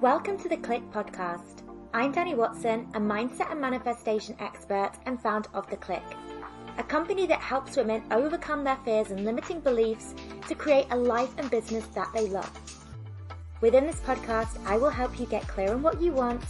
Welcome to the Click podcast. I'm Dani Watson, a mindset and manifestation expert and founder of The Click, a company that helps women overcome their fears and limiting beliefs to create a life and business that they love. Within this podcast, I will help you get clear on what you want,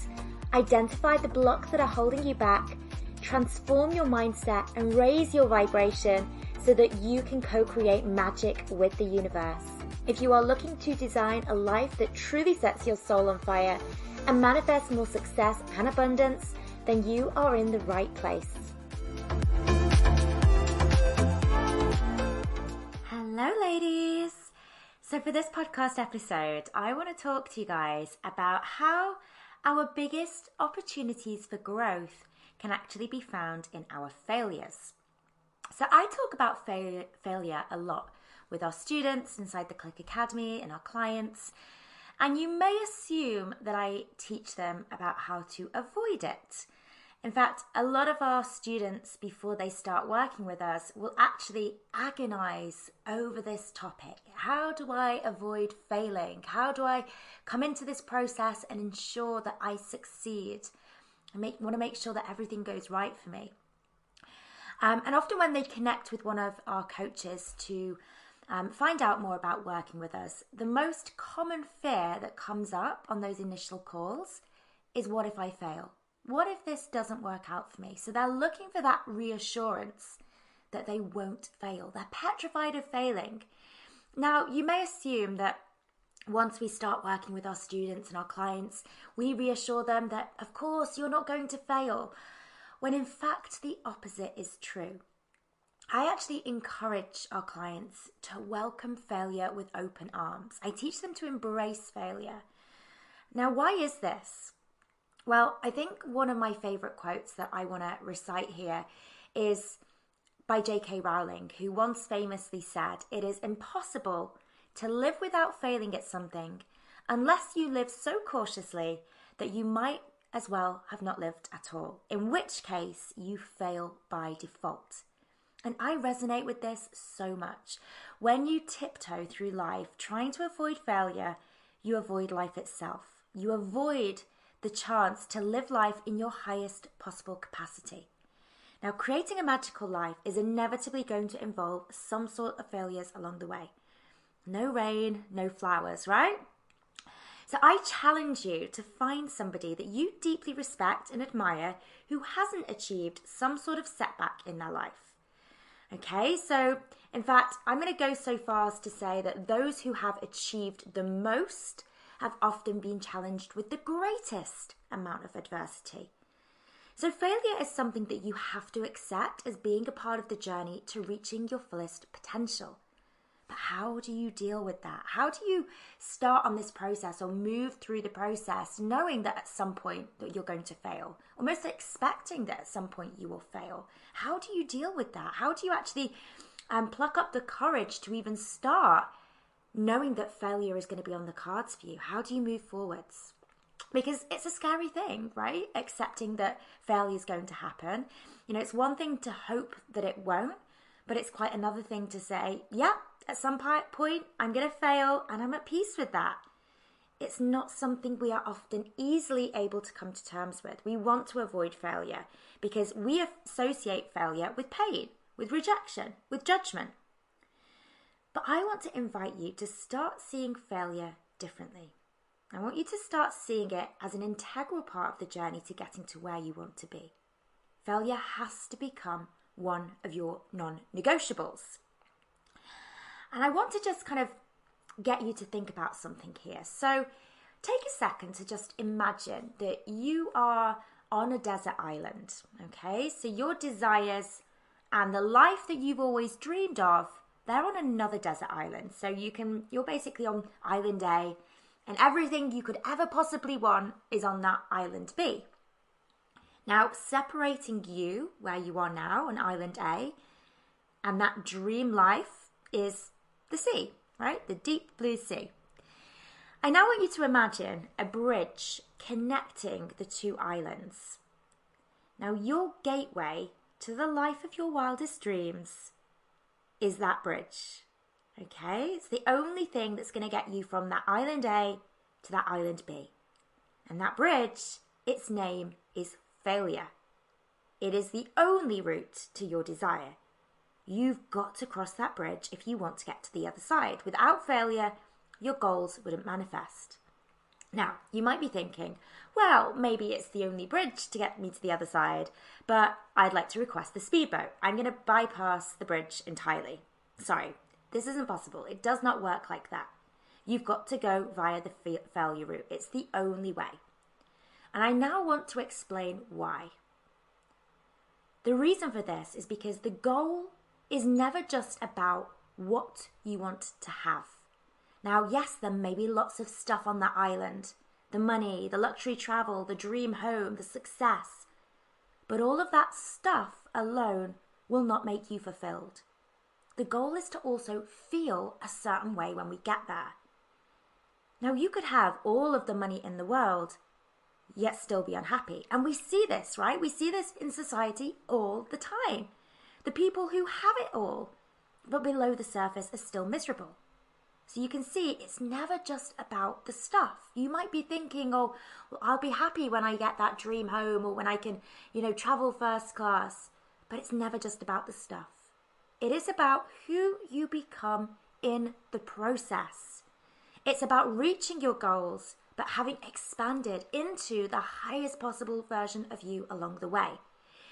identify the blocks that are holding you back, transform your mindset and raise your vibration so that you can co-create magic with the universe. If you are looking to design a life that truly sets your soul on fire and manifest more success and abundance, then you are in the right place. Hello, ladies. So for this podcast episode, I want to talk to you guys about how our biggest opportunities for growth can actually be found in our failures. So I talk about failure a lot with our students inside the Click Academy and our clients. And you may assume that I teach them about how to avoid it. In fact, a lot of our students, before they start working with us, will actually agonize over this topic. How do I avoid failing? How do I come into this process and ensure that I succeed? I want to make sure that everything goes right for me. And often when they connect with one of our coaches to find out more about working with us, the most common fear that comes up on those initial calls is, what if I fail? What if this doesn't work out for me? So they're looking for that reassurance that they won't fail. They're petrified of failing. Now, you may assume that once we start working with our students and our clients, we reassure them that, of course, you're not going to fail, when in fact the opposite is true. I actually encourage our clients to welcome failure with open arms. I teach them to embrace failure. Now, why is this? Well, I think one of my favorite quotes that I want to recite here is by J.K. Rowling, who once famously said, "It is impossible to live without failing at something unless you live so cautiously that you might as well have not lived at all, in which case you fail by default." And I resonate with this so much. When you tiptoe through life trying to avoid failure, you avoid life itself. You avoid the chance to live life in your highest possible capacity. Now, creating a magical life is inevitably going to involve some sort of failures along the way. No rain, no flowers, right? So I challenge you to find somebody that you deeply respect and admire who hasn't achieved some sort of setback in their life. Okay, so in fact, I'm going to go so far as to say that those who have achieved the most have often been challenged with the greatest amount of adversity. So failure is something that you have to accept as being a part of the journey to reaching your fullest potential. But how do you deal with that? How do you start on this process or move through the process knowing that at some point that you're going to fail? Almost expecting that at some point you will fail. How do you deal with that? How do you actually pluck up the courage to even start knowing that failure is going to be on the cards for you? How do you move forwards? Because it's a scary thing, right? Accepting that failure is going to happen. You know, it's one thing to hope that it won't, but it's quite another thing to say, yeah, at some point I'm going to fail and I'm at peace with that. It's not something we are often easily able to come to terms with. We want to avoid failure because we associate failure with pain, with rejection, with judgment. But I want to invite you to start seeing failure differently. I want you to start seeing it as an integral part of the journey to getting to where you want to be. Failure has to become one of your non-negotiables. And I want to just kind of get you to think about something here. So take a second to just imagine that you are on a desert island, okay? So your desires and the life that you've always dreamed of, they're on another desert island. So you're basically on island A, and everything you could ever possibly want is on that island B. Now, separating you, where you are now on island A, and that dream life is the sea, right? The deep blue sea. I now want you to imagine a bridge connecting the two islands. Now, your gateway to the life of your wildest dreams is that bridge. Okay? It's the only thing that's going to get you from that island A to that island B. And that bridge, its name is failure. It is the only route to your desire. You've got to cross that bridge if you want to get to the other side. Without failure, your goals wouldn't manifest. Now, you might be thinking, well, maybe it's the only bridge to get me to the other side, but I'd like to request the speedboat. I'm going to bypass the bridge entirely. Sorry, this isn't possible. It does not work like that. You've got to go via the failure route. It's the only way. And I now want to explain why. The reason for this is because the goal is never just about what you want to have. Now, yes, there may be lots of stuff on that island. The money, the luxury travel, the dream home, the success. But all of that stuff alone will not make you fulfilled. The goal is to also feel a certain way when we get there. Now, you could have all of the money in the world, yet still be unhappy. And we see this, right? We see this in society all the time. The people who have it all, but below the surface, are still miserable. So you can see it's never just about the stuff. You might be thinking, oh, well, I'll be happy when I get that dream home or when I can, travel first class. But it's never just about the stuff. It is about who you become in the process. It's about reaching your goals, but having expanded into the highest possible version of you along the way.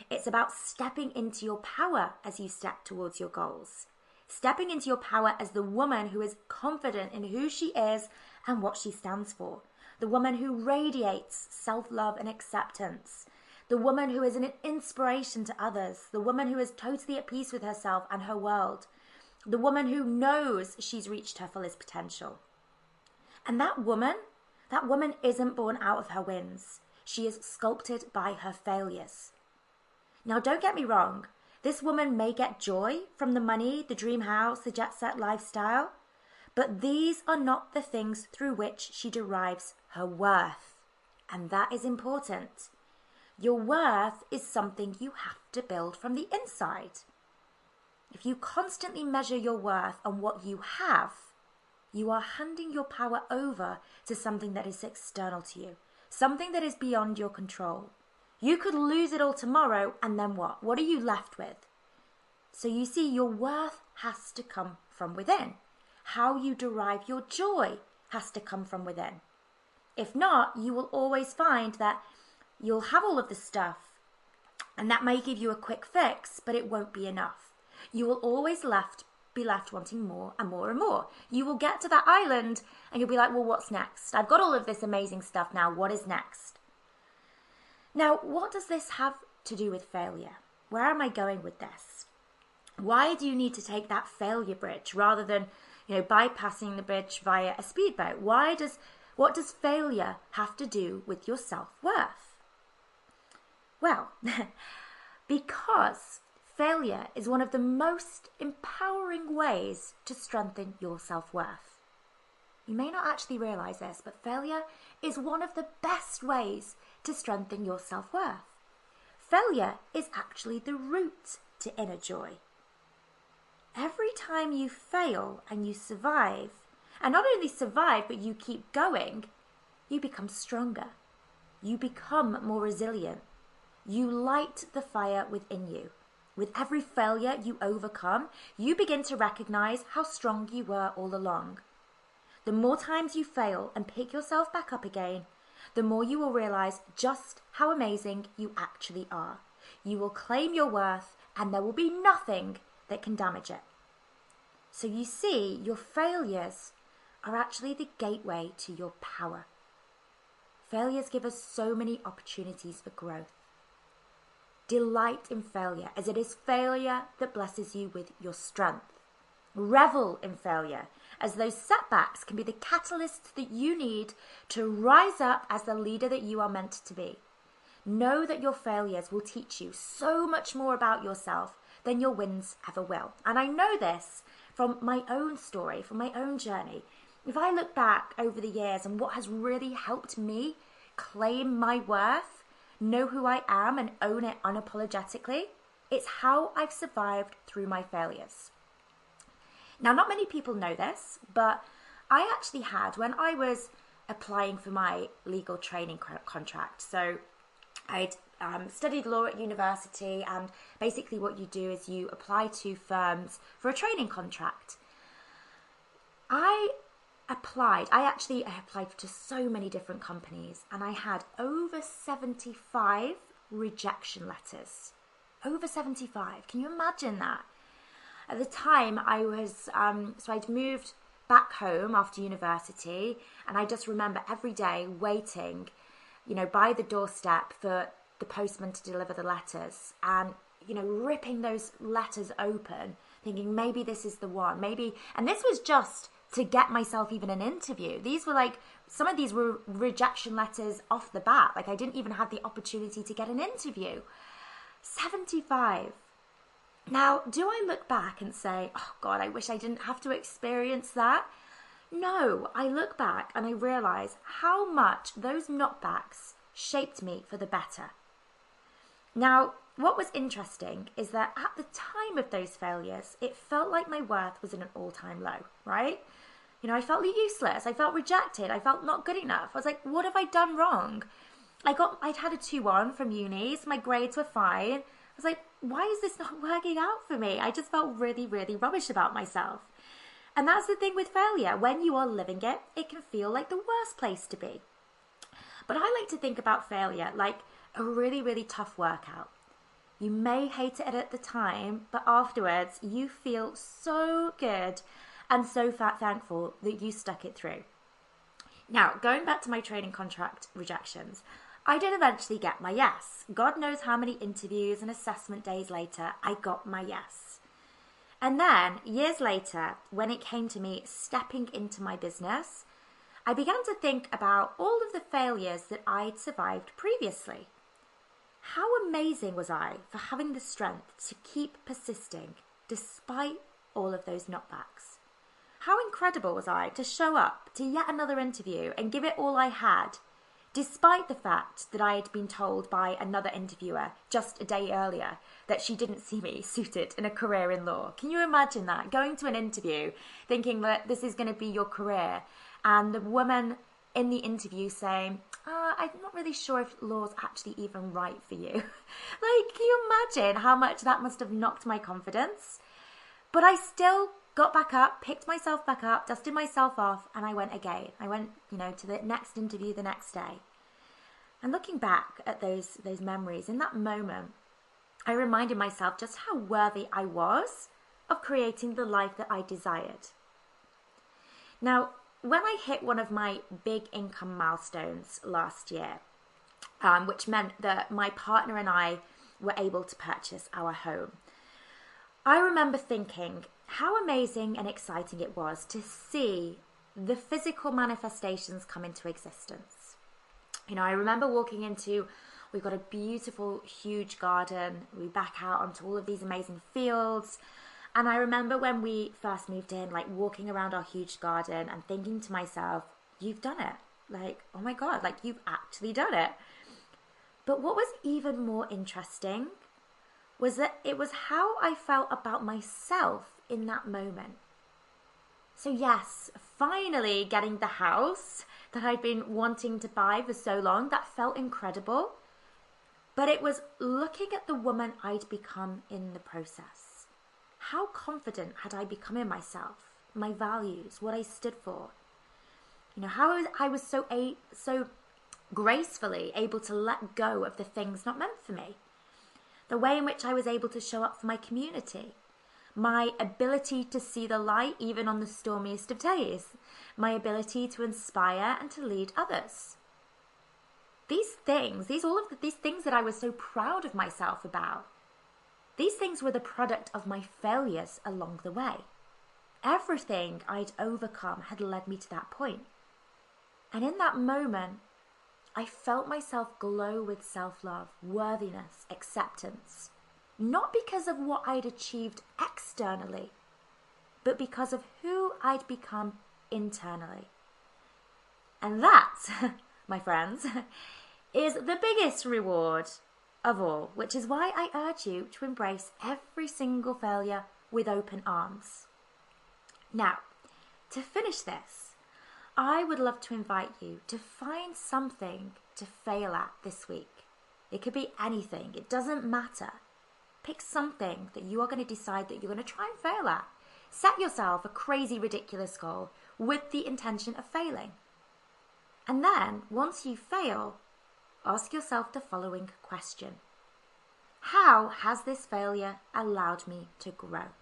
It's about stepping into your power as you step towards your goals. Stepping into your power as the woman who is confident in who she is and what she stands for. The woman who radiates self-love and acceptance. The woman who is an inspiration to others. The woman who is totally at peace with herself and her world. The woman who knows she's reached her fullest potential. And that woman isn't born out of her wins. She is sculpted by her failures. Now, don't get me wrong. This woman may get joy from the money, the dream house, the jet-set lifestyle, but these are not the things through which she derives her worth. And that is important. Your worth is something you have to build from the inside. If you constantly measure your worth on what you have, you are handing your power over to something that is external to you, something that is beyond your control. You could lose it all tomorrow, and then what? What are you left with? So you see, your worth has to come from within. How you derive your joy has to come from within. If not, you will always find that you'll have all of the stuff, and that may give you a quick fix, but it won't be enough. You will always be left wanting more and more and more. You will get to that island, and you'll be like, well, what's next? I've got all of this amazing stuff now. What is next? Now, what does this have to do with failure? Where am I going with this? Why do you need to take that failure bridge rather than, bypassing the bridge via a speedboat? What does failure have to do with your self-worth? Well, because failure is one of the most empowering ways to strengthen your self-worth. You may not actually realize this, but failure is one of the best ways to strengthen your self-worth. Failure is actually the route to inner joy. Every time you fail and you survive, and not only survive, but you keep going, you become stronger. You become more resilient. You light the fire within you. With every failure you overcome, you begin to recognize how strong you were all along. The more times you fail and pick yourself back up again, the more you will realize just how amazing you actually are. You will claim your worth, and there will be nothing that can damage it. So you see, your failures are actually the gateway to your power. Failures give us so many opportunities for growth. Delight in failure, as it is failure that blesses you with your strength. Revel in failure, as those setbacks can be the catalysts that you need to rise up as the leader that you are meant to be. Know that your failures will teach you so much more about yourself than your wins ever will. And I know this from my own story, from my own journey. If I look back over the years and what has really helped me claim my worth, know who I am and own it unapologetically, it's how I've survived through my failures. Now, not many people know this, but I actually had, when I was applying for my legal training contract. So I'd studied law at university, and basically what you do is you apply to firms for a training contract. I actually applied to so many different companies, and I had over 75 rejection letters. Over 75. Can you imagine that? At the time, I was, so I'd moved back home after university, and I just remember every day waiting, by the doorstep for the postman to deliver the letters, and, ripping those letters open, thinking maybe this is the one, maybe, and this was just to get myself even an interview. These were some of these were rejection letters off the bat. I didn't even have the opportunity to get an interview. 75. Now, do I look back and say, oh God, I wish I didn't have to experience that? No, I look back and I realise how much those knockbacks shaped me for the better. Now, what was interesting is that at the time of those failures, it felt like my worth was at an all-time low, right? I felt useless. I felt rejected. I felt not good enough. I was like, what have I done wrong? I'd had a 2-1 from uni, so my grades were fine. I was like, why is this not working out for me? I just felt really, really rubbish about myself. And that's the thing with failure. When you are living it, it can feel like the worst place to be. But I like to think about failure like a really, really tough workout. You may hate it at the time, but afterwards you feel so good and so thankful that you stuck it through. Now, going back to my training contract rejections, I did eventually get my yes. God knows how many interviews and assessment days later, I got my yes. And then, years later, when it came to me stepping into my business, I began to think about all of the failures that I'd survived previously. How amazing was I for having the strength to keep persisting despite all of those knockbacks? How incredible was I to show up to yet another interview and give it all I had, despite the fact that I had been told by another interviewer just a day earlier that she didn't see me suited in a career in law. Can you imagine that? Going to an interview thinking that this is going to be your career, and the woman in the interview saying, I'm not really sure if law's actually even right for you. Can you imagine how much that must have knocked my confidence? But I still got back up, picked myself back up, dusted myself off, and I went again. I went, to the next interview the next day. And looking back at those memories, in that moment, I reminded myself just how worthy I was of creating the life that I desired. Now, when I hit one of my big income milestones last year, which meant that my partner and I were able to purchase our home, I remember thinking how amazing and exciting it was to see the physical manifestations come into existence. I remember walking into, we've got a beautiful, huge garden. We back out onto all of these amazing fields. And I remember when we first moved in, walking around our huge garden and thinking to myself, you've done it. Oh my God, you've actually done it. But what was even more interesting was that it was how I felt about myself in that moment. So yes, finally getting the house that I'd been wanting to buy for so long, that felt incredible. But it was looking at the woman I'd become in the process. How confident had I become in myself, my values, what I stood for? How I was so gracefully able to let go of the things not meant for me. The way in which I was able to show up for my community. My ability to see the light even on the stormiest of days. My ability to inspire and to lead others. These things that I was so proud of myself about, these things were the product of my failures along the way. Everything I'd overcome had led me to that point. And in that moment, I felt myself glow with self-love, worthiness, acceptance. Not because of what I'd achieved externally, but because of who I'd become internally. And that, my friends, is the biggest reward of all, which is why I urge you to embrace every single failure with open arms. Now, to finish this, I would love to invite you to find something to fail at this week. It could be anything. It doesn't matter. Pick something that you are going to decide that you're going to try and fail at. Set yourself a crazy, ridiculous goal with the intention of failing. And then, once you fail, ask yourself the following question. How has this failure allowed me to grow?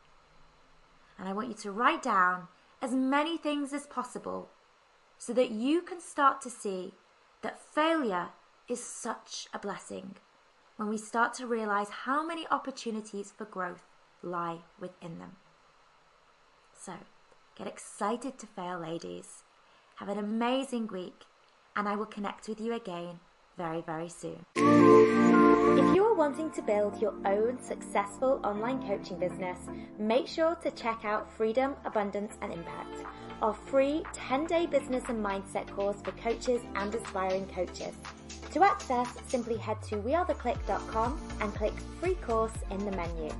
And I want you to write down as many things as possible so that you can start to see that failure is such a blessing when we start to realize how many opportunities for growth lie within them. So, get excited to fail, ladies. Have an amazing week, and I will connect with you again very, very soon. If you are wanting to build your own successful online coaching business, make sure to check out Freedom, Abundance and Impact, our free 10-day business and mindset course for coaches and aspiring coaches. To access, simply head to wearetheclick.com and click free course in the menu.